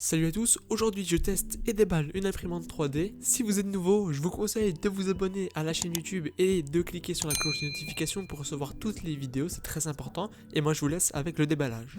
Salut à tous, aujourd'hui je teste et déballe une imprimante 3D. Si vous êtes nouveau, je vous conseille de vous abonner à la chaîne YouTube et de cliquer sur la cloche de notification pour recevoir toutes les vidéos, c'est très important. Et moi je vous laisse avec le déballage.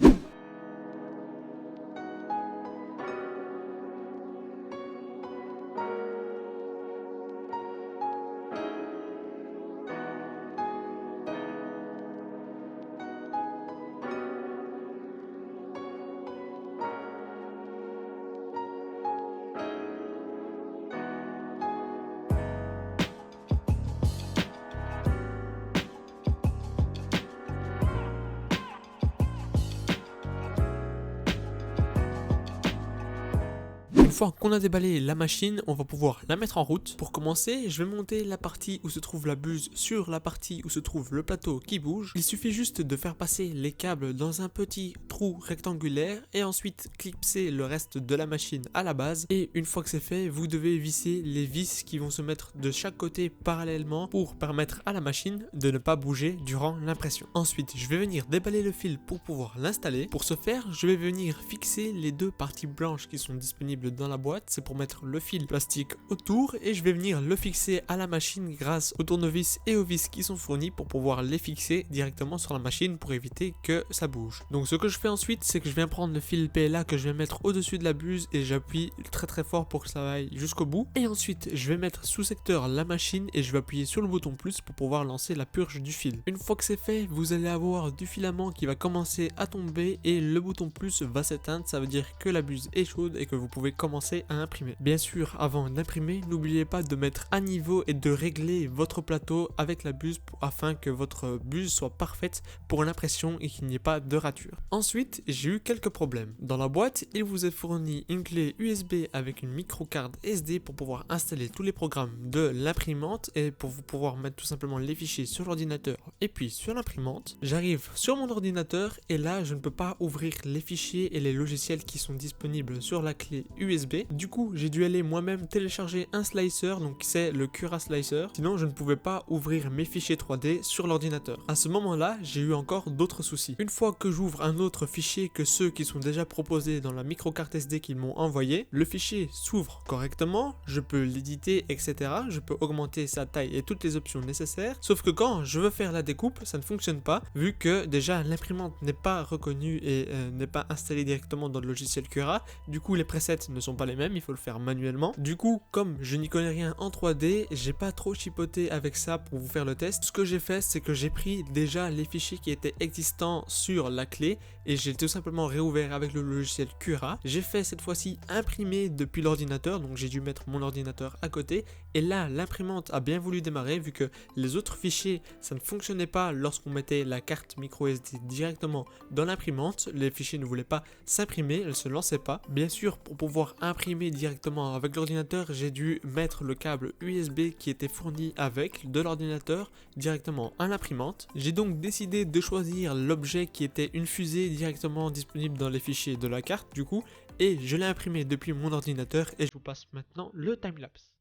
Une fois qu'on a déballé la machine, on va pouvoir la mettre en route. Pour commencer, je vais monter la partie où se trouve la buse sur la partie où se trouve le plateau qui bouge. Il suffit juste de faire passer les câbles dans un petit trou rectangulaire et ensuite clipser le reste de la machine à la base. Et une fois que c'est fait, vous devez visser les vis qui vont se mettre de chaque côté parallèlement pour permettre à la machine de ne pas bouger durant l'impression. Ensuite, je vais venir déballer le fil pour pouvoir l'installer. Pour ce faire, je vais venir fixer les deux parties blanches qui sont disponibles dans la boîte, c'est pour mettre le fil plastique autour et je vais venir le fixer à la machine grâce aux tournevis et aux vis qui sont fournis pour pouvoir les fixer directement sur la machine pour éviter que ça bouge. Donc ce que je fais ensuite, c'est que je viens prendre le fil PLA que je vais mettre au-dessus de la buse et j'appuie très fort pour que ça aille jusqu'au bout. Et ensuite, je vais mettre sous secteur la machine et je vais appuyer sur le bouton plus pour pouvoir lancer la purge du fil. Une fois que c'est fait, vous allez avoir du filament qui va commencer à tomber et le bouton plus va s'éteindre, ça veut dire que la buse est chaude et que vous pouvez commencer à imprimer. Bien sûr, avant d'imprimer, n'oubliez pas de mettre à niveau et de régler votre plateau avec la buse afin que votre buse soit parfaite pour l'impression et qu'il n'y ait pas de rature. Ensuite, j'ai eu quelques problèmes. Dans la boîte, il vous est fourni une clé USB avec une microcarte SD pour pouvoir installer tous les programmes de l'imprimante et pour vous pouvoir mettre tout simplement les fichiers sur l'ordinateur et puis sur l'imprimante. J'arrive sur mon ordinateur et là, je ne peux pas ouvrir les fichiers et les logiciels qui sont disponibles sur la clé USB. Du coup, j'ai dû aller moi-même télécharger un slicer, donc c'est le Cura Slicer. Sinon, je ne pouvais pas ouvrir mes fichiers 3D sur l'ordinateur. À ce moment-là, j'ai eu encore d'autres soucis. Une fois que j'ouvre un autre fichier que ceux qui sont déjà proposés dans la microcarte SD qu'ils m'ont envoyé, le fichier s'ouvre correctement, je peux l'éditer, etc. Je peux augmenter sa taille et toutes les options nécessaires. Sauf que quand je veux faire la découpe, ça ne fonctionne pas, vu que déjà l'imprimante n'est pas reconnue et n'est pas installée directement dans le logiciel Cura. Du coup, les presets ne sont pas les mêmes, il faut le faire manuellement. Du coup, comme je n'y connais rien en 3D, j'ai pas trop chipoté avec ça pour vous faire le test. Ce que j'ai fait, c'est que j'ai pris déjà les fichiers qui étaient existants sur la clé et j'ai tout simplement réouvert avec le logiciel Cura. J'ai fait cette fois-ci imprimer depuis l'ordinateur, donc j'ai dû mettre mon ordinateur à côté et là, l'imprimante a bien voulu démarrer vu que les autres fichiers, ça ne fonctionnait pas lorsqu'on mettait la carte micro SD directement dans l'imprimante. Les fichiers ne voulaient pas s'imprimer, elles se lançaient pas. Bien sûr, pour pouvoir imprimer directement avec l'ordinateur, j'ai dû mettre le câble USB qui était fourni avec de l'ordinateur directement à l'imprimante. J'ai donc décidé de choisir l'objet qui était une fusée directement disponible dans les fichiers de la carte du coup et je l'ai imprimé depuis mon ordinateur et je vous passe maintenant le timelapse.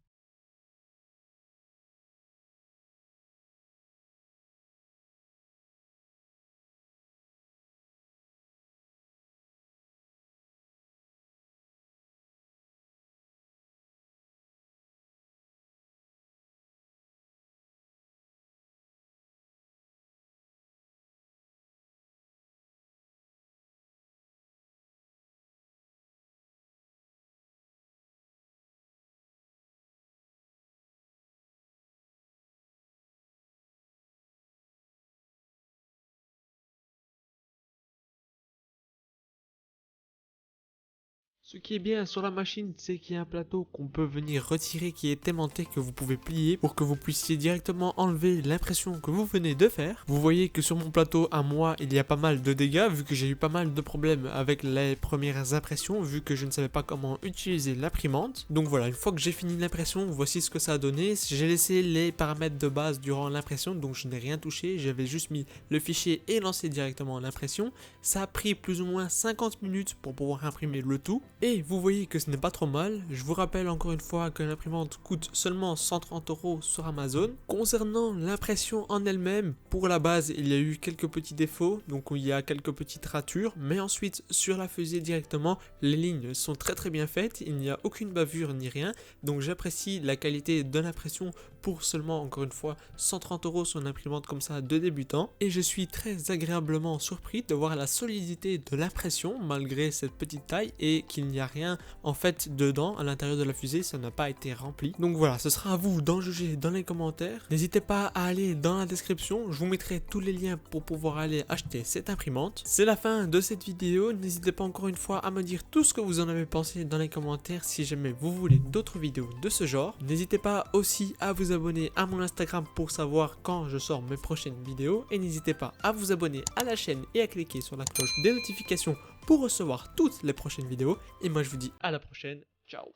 Ce qui est bien sur la machine, c'est qu'il y a un plateau qu'on peut venir retirer qui est aimanté que vous pouvez plier pour que vous puissiez directement enlever l'impression que vous venez de faire. Vous voyez que sur mon plateau à moi, il y a pas mal de dégâts vu que j'ai eu pas mal de problèmes avec les premières impressions vu que je ne savais pas comment utiliser l'imprimante. Donc voilà, une fois que j'ai fini l'impression, voici ce que ça a donné. J'ai laissé les paramètres de base durant l'impression, donc je n'ai rien touché. J'avais juste mis le fichier et lancé directement l'impression. Ça a pris plus ou moins 50 minutes pour pouvoir imprimer le tout. Et vous voyez que ce n'est pas trop mal. Je vous rappelle encore une fois que l'imprimante coûte seulement 130 € sur Amazon. Concernant l'impression en elle-même, pour la base il y a eu quelques petits défauts, donc il y a quelques petites ratures, mais ensuite sur la fusée directement, les lignes sont très bien faites, il n'y a aucune bavure ni rien, donc j'apprécie la qualité de l'impression pour seulement encore une fois 130 € sur une imprimante comme ça de débutant. Et je suis très agréablement surpris de voir la solidité de l'impression malgré cette petite taille et qu'il n'y a rien en fait dedans à l'intérieur de la fusée, ça n'a pas été rempli. Donc voilà, ce sera à vous d'en juger dans les commentaires. N'hésitez pas à aller dans la description, je vous mettrai tous les liens pour pouvoir aller acheter cette imprimante. C'est la fin de cette vidéo, n'hésitez pas encore une fois à me dire tout ce que vous en avez pensé dans les commentaires si jamais vous voulez d'autres vidéos de ce genre. N'hésitez pas aussi à vous abonner à mon Instagram pour savoir quand je sors mes prochaines vidéos et n'hésitez pas à vous abonner à la chaîne et à cliquer sur la cloche des notifications pour recevoir toutes les prochaines vidéos. Et moi je vous dis à la prochaine, ciao.